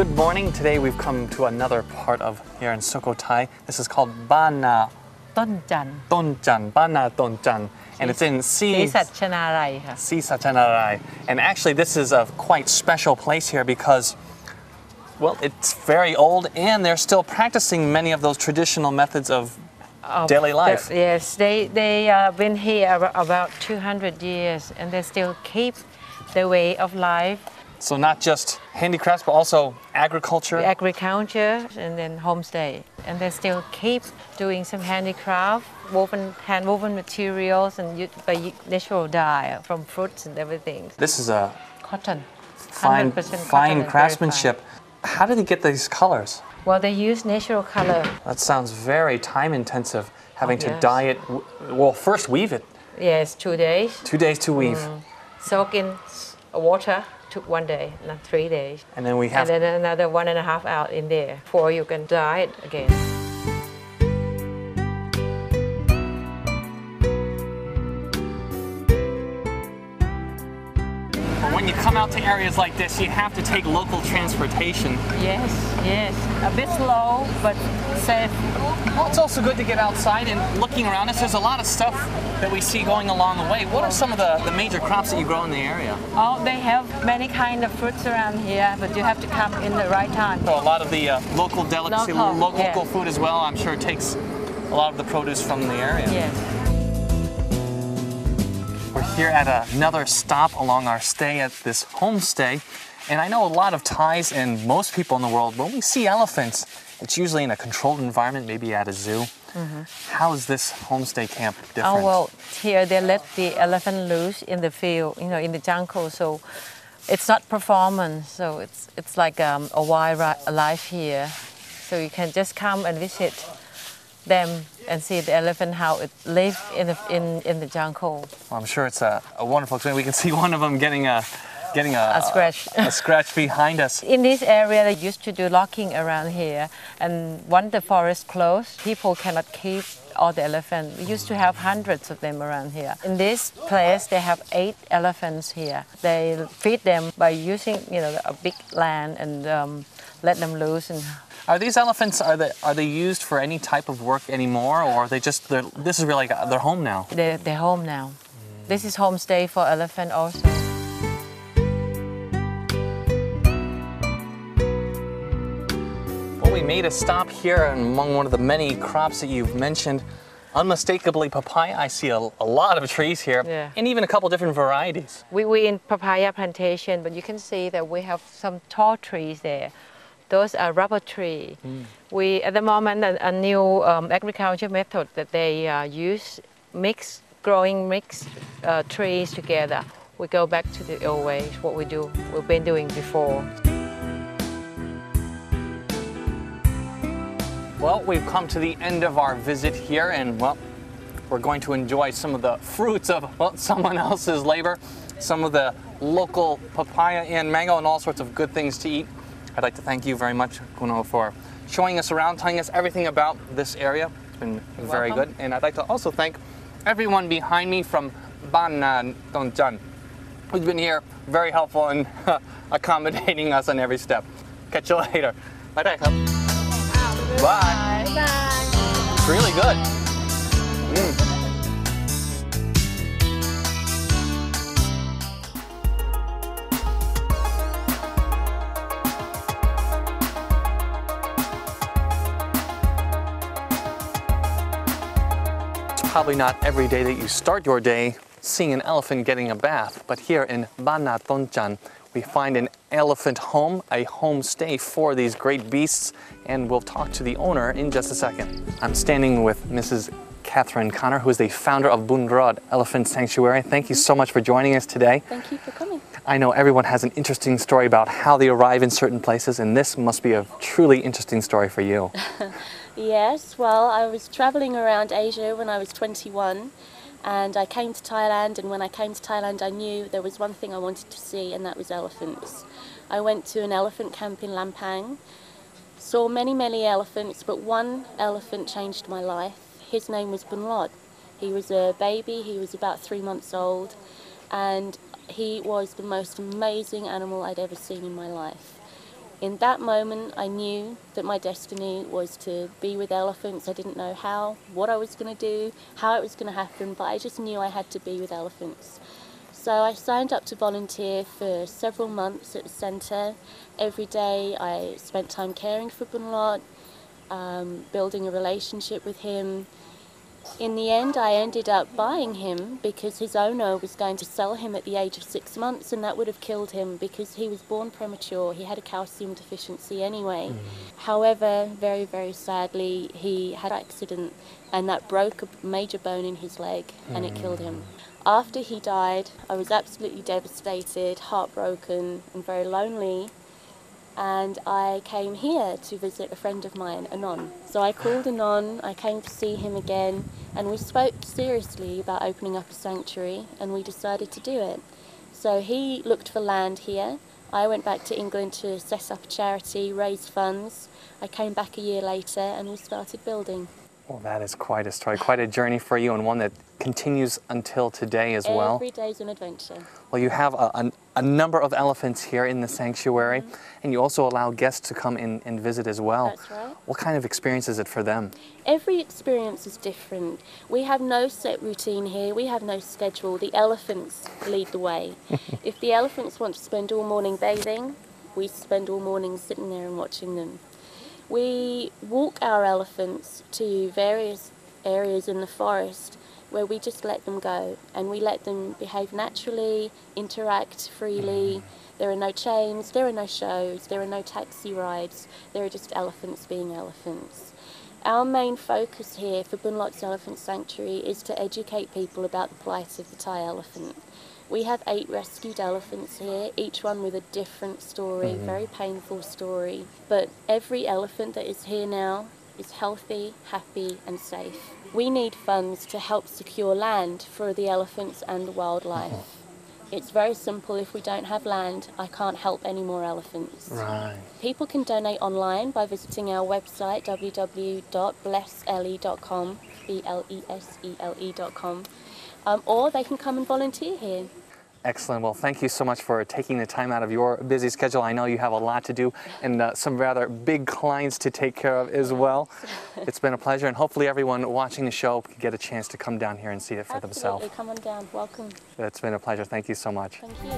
Good morning. Today we've come to another part of here in Sukhothai. This is called Bana ต้นจันทร์ Tonjan, Bana Tonjan, and it's in ศรีสัชนาลัยค่ะ Sachanarai. And actually this is a quite special place here because, well, it's very old and they're still practicing many of those traditional methods of daily life. Yes, they been here about 200 years and they still keep the way of life. So not just handicrafts, but also agriculture. Agriculture and then homestay. And they still keep doing some handicraft, hand-woven materials and by natural dye from fruits and everything. This is a Cotton. fine 100% cotton and very craftsmanship. How did they get these colors? Well, they use natural color. That sounds very time intensive, having to yes. dye it. Well, first weave it. Yes, 2 days. 2 days to weave. Soak in water. Took 1 day, not 3 days. And then we have... And then another 1.5 hours in there before you can dye it again. When you come out to areas like this, you have to take local transportation. Yes, yes. A bit slow, but safe. Well, it's also good to get outside and looking around us. There's a lot of stuff that we see going along the way. What are some of the major crops that you grow in the area? Oh, they have many kind of fruits around here, but you have to come in the right time. So a lot of the local delicacy, local food as well, I'm sure takes a lot of the produce from the area. Yes. We're here at another stop along our stay at this homestay. And I know a lot of Thais and most people in the world, when we see elephants, it's usually in a controlled environment, maybe at a zoo. How is this homestay camp different? Oh, well, here they let the elephant loose in the field, in the jungle. So it's not performance. So it's like a wild life here. So you can just come and visit them and see the elephant, how it lives in the jungle. Well, I'm sure it's a wonderful experience. We can see one of them getting a scratch. a scratch behind us. In this area, they used to do logging around here, and once the forest closed, people cannot keep all the elephants. We used to have hundreds of them around here. In this place, they have 8 elephants here. They feed them by using, a big land and let them loose. And are these elephants, are they used for any type of work anymore, or are they this is really their home now? They're home now. This is homestay for elephant also. We made a stop here among one of the many crops that you've mentioned. Unmistakably papaya. I see a lot of trees here, and even a couple different varieties. We're in papaya plantation, but you can see that we have some tall trees there. Those are rubber trees. We, at the moment, a new agriculture method that they use, growing mixed trees together. We go back to the old ways, what we've been doing before. Well, we've come to the end of our visit here, and well, we're going to enjoy some of the fruits of someone else's labor, some of the local papaya and mango and all sorts of good things to eat. I'd like to thank you very much, Kuno, for showing us around, telling us everything about this area. It's been very good. And I'd like to also thank everyone behind me from Bana Tonjan, who's been here, very helpful in accommodating us on every step. Catch you later. Bye. Bye. Bye. It's really good. It's probably not every day that you start your day seeing an elephant getting a bath, but here in Bana Tonjan, we find an elephant home, a homestay for these great beasts, and we'll talk to the owner in just a second. I'm standing with Mrs. Catherine Connor, who is the founder of Bunrod Elephant Sanctuary. Thank you so much for joining us today. Thank you for coming. I know everyone has an interesting story about how they arrive in certain places, and this must be a truly interesting story for you. Yes, well, I was traveling around Asia when I was 21. And I came to Thailand, and when I came to Thailand I knew there was one thing I wanted to see, and that was elephants. I went to an elephant camp in Lampang, saw many elephants, but one elephant changed my life. His name was Bunrod. He was a baby, he was about 3 months old, and he was the most amazing animal I'd ever seen in my life. In that moment, I knew that my destiny was to be with elephants. I didn't know how, what I was going to do, how it was going to happen, but I just knew I had to be with elephants. So I signed up to volunteer for several months at the centre. Every day I spent time caring for Bunlot, building a relationship with him. In the end, I ended up buying him because his owner was going to sell him at the age of 6 months, and that would have killed him because he was born premature. He had a calcium deficiency anyway. However, very, very sadly, he had an accident, and that broke a major bone in his leg, and it killed him. After he died, I was absolutely devastated, heartbroken, and very lonely. And I came here to visit a friend of mine, Anon. So I called Anon, I came to see him again, and we spoke seriously about opening up a sanctuary, and we decided to do it. So he looked for land here. I went back to England to set up a charity, raise funds. I came back a year later, and we started building. Well, that is quite a story, quite a journey for you, and one that continues until today as well. Every day's an adventure. Well, you have a number of elephants here in the sanctuary, and you also allow guests to come in and visit as well. That's right. What kind of experience is it for them? Every experience is different. We have no set routine here. We have no schedule. The elephants lead the way. If the elephants want to spend all morning bathing, we spend all morning sitting there and watching them. We walk our elephants to various areas in the forest where we just let them go, and we let them behave naturally, interact freely. There are no chains, there are no shows, there are no taxi rides, there are just elephants being elephants. Our main focus here for Bunlot's Elephant Sanctuary is to educate people about the plight of the Thai elephant. We have 8 rescued elephants here, each one with a different story, very painful story. But every elephant that is here now is healthy, happy and safe. We need funds to help secure land for the elephants and the wildlife. It's very simple. If we don't have land, I can't help any more elephants. Right. People can donate online by visiting our website, www.blessele.com, blesele.com, or they can come and volunteer here. Excellent. Well, thank you so much for taking the time out of your busy schedule. I know you have a lot to do and some rather big clients to take care of as well. It's been a pleasure, and hopefully everyone watching the show can get a chance to come down here and see it for themselves. Absolutely. Come on down. Welcome. It's been a pleasure. Thank you so much. Thank you.